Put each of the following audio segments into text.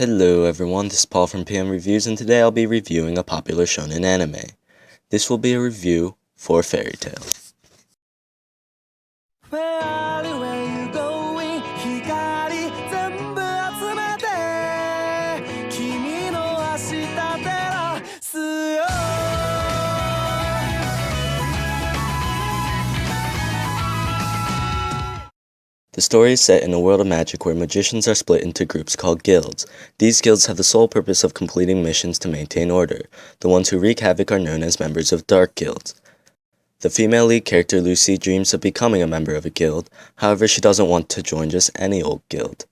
Hello everyone, this is Paul from PM Reviews, and today I'll be reviewing a popular shonen anime. This will be a review for Fairy Tail. The story is set in a world of magic where magicians are split into groups called guilds. These guilds have the sole purpose of completing missions to maintain order. The ones who wreak havoc are known as members of dark guilds. The female lead character Lucy dreams of becoming a member of a guild, however she doesn't want to join just any old guild.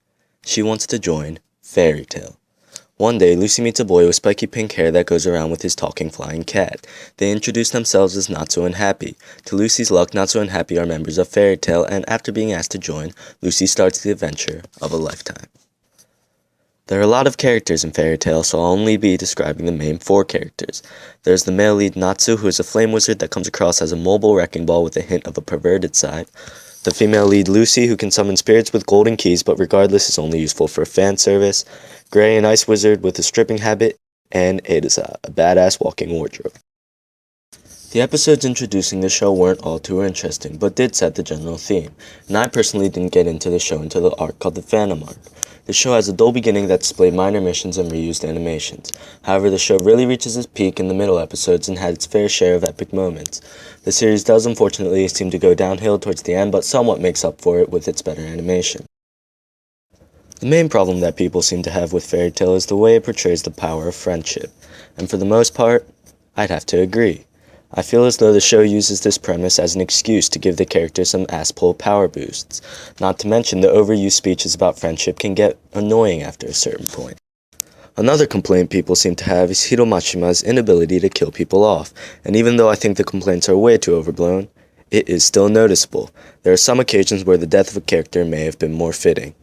She wants to join Fairy Tail. One day, Lucy meets a boy with spiky pink hair that goes around with his talking flying cat. They introduce themselves as Natsu and Happy. To Lucy's luck, Natsu and Happy are members of Fairy Tail, and after being asked to join, Lucy starts the adventure of a lifetime. There are a lot of characters in Fairy Tail, so I'll only be describing the main 4 characters. There's the male lead Natsu, who is a flame wizard that comes across as a mobile wrecking ball with a hint of a perverted side. The female lead Lucy, who can summon spirits with golden keys, but regardless is only useful for fan service. Gray, an ice wizard with a stripping habit, and Edoza, a badass walking wardrobe. The episodes introducing the show weren't all too interesting, but did set the general theme, and I personally didn't get into the show until the arc called the Phantom Arc. The show has a dull beginning that displayed minor missions and reused animations. However, the show really reaches its peak in the middle episodes and had its fair share of epic moments. The series does unfortunately seem to go downhill towards the end, but somewhat makes up for it with its better animation. The main problem that people seem to have with Fairy Tail is the way it portrays the power of friendship, and for the most part, I'd have to agree. I feel as though the show uses this premise as an excuse to give the characters some ass-pull power boosts, not to mention the overused speeches about friendship can get annoying after a certain point. Another complaint people seem to have is Hiromashima's inability to kill people off, and even though I think the complaints are way too overblown, it is still noticeable. There are some occasions where the death of a character may have been more fitting.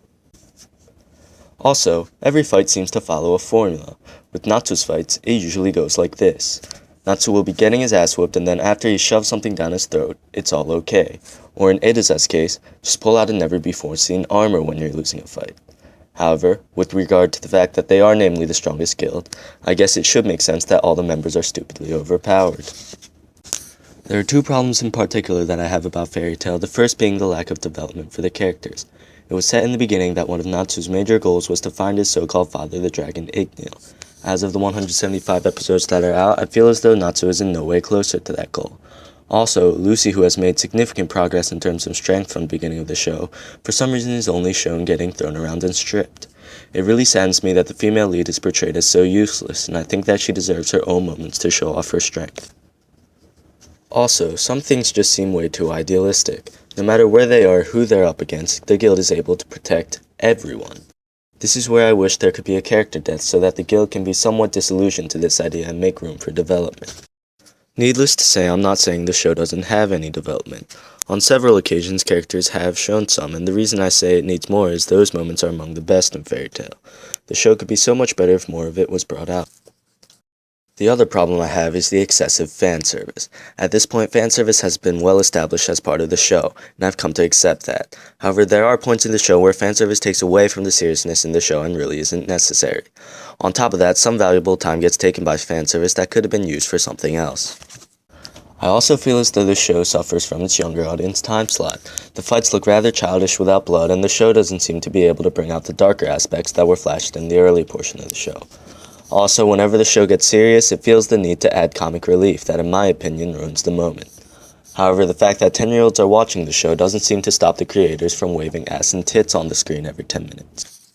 Also, every fight seems to follow a formula. With Natsu's fights, it usually goes like this. Natsu will be getting his ass whooped, and then after he shoves something down his throat, it's all okay. Or in Edoza's case, just pull out a never-before-seen armor when you're losing a fight. However, with regard to the fact that they are namely the strongest guild, I guess it should make sense that all the members are stupidly overpowered. There are 2 problems in particular that I have about Fairy Tail, the first being the lack of development for the characters. It was said in the beginning that one of Natsu's major goals was to find his so-called father, the dragon Ignil. As of the 175 episodes that are out, I feel as though Natsu is in no way closer to that goal. Also, Lucy, who has made significant progress in terms of strength from the beginning of the show, for some reason is only shown getting thrown around and stripped. It really saddens me that the female lead is portrayed as so useless, and I think that she deserves her own moments to show off her strength. Also, some things just seem way too idealistic. No matter where they are or who they're up against, the guild is able to protect everyone. This is where I wish there could be a character death so that the guild can be somewhat disillusioned to this idea and make room for development. Needless to say, I'm not saying the show doesn't have any development. On several occasions, characters have shown some, and the reason I say it needs more is those moments are among the best in Fairy Tail. The show could be so much better if more of it was brought out. The other problem I have is the excessive fan service. At this point, fan service has been well established as part of the show, and I've come to accept that. However, there are points in the show where fan service takes away from the seriousness in the show and really isn't necessary. On top of that, some valuable time gets taken by fan service that could have been used for something else. I also feel as though the show suffers from its younger audience time slot. The fights look rather childish without blood, and the show doesn't seem to be able to bring out the darker aspects that were flashed in the early portion of the show. Also, whenever the show gets serious, it feels the need to add comic relief that, in my opinion, ruins the moment. However, the fact that 10-year-olds are watching the show doesn't seem to stop the creators from waving ass and tits on the screen every 10 minutes.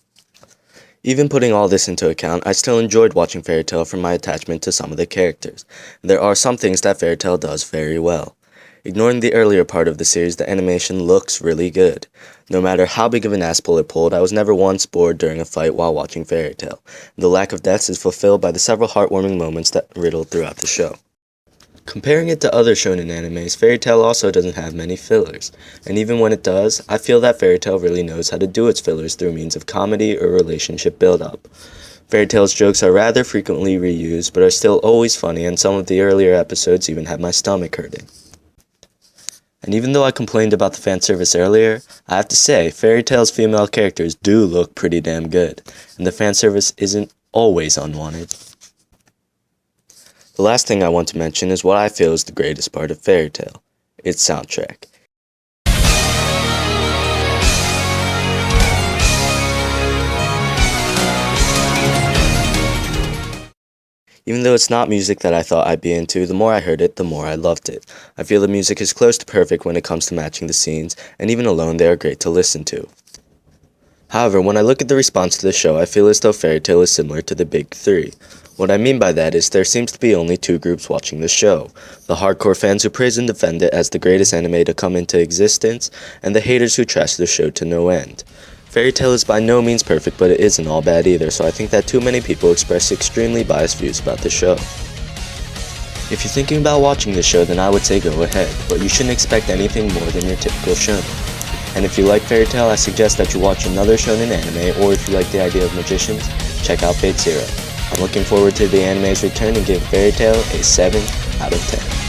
Even putting all this into account, I still enjoyed watching Fairy Tail for my attachment to some of the characters. There are some things that Fairy Tail does very well. Ignoring the earlier part of the series, the animation looks really good. No matter how big of an ass pull it pulled, I was never once bored during a fight while watching Fairy Tail. The lack of deaths is fulfilled by the several heartwarming moments that riddle throughout the show. Comparing it to other shonen animes, Fairy Tail also doesn't have many fillers, and even when it does, I feel that Fairy Tail really knows how to do its fillers through means of comedy or relationship build-up. Fairy Tail's jokes are rather frequently reused, but are still always funny, and some of the earlier episodes even have my stomach hurting. And even though I complained about the fan service earlier, I have to say, Fairy Tail's female characters do look pretty damn good, and the fan service isn't always unwanted. The last thing I want to mention is what I feel is the greatest part of Fairy Tail, its soundtrack. Even though it's not music that I thought I'd be into, the more I heard it, the more I loved it. I feel the music is close to perfect when it comes to matching the scenes, and even alone they are great to listen to. However, when I look at the response to the show, I feel as though Fairy Tail is similar to the Big Three. What I mean by that is there seems to be only two groups watching the show: the hardcore fans who praise and defend it as the greatest anime to come into existence, and the haters who trash the show to no end. Fairy Tail is by no means perfect, but it isn't all bad either, so I think that too many people express extremely biased views about the show. If you're thinking about watching the show, then I would say go ahead, but you shouldn't expect anything more than your typical shonen. And if you like Fairy Tail, I suggest that you watch another shonen anime, or if you like the idea of magicians, check out Fate Zero. I'm looking forward to the anime's return and give Fairy Tail a 7 out of 10.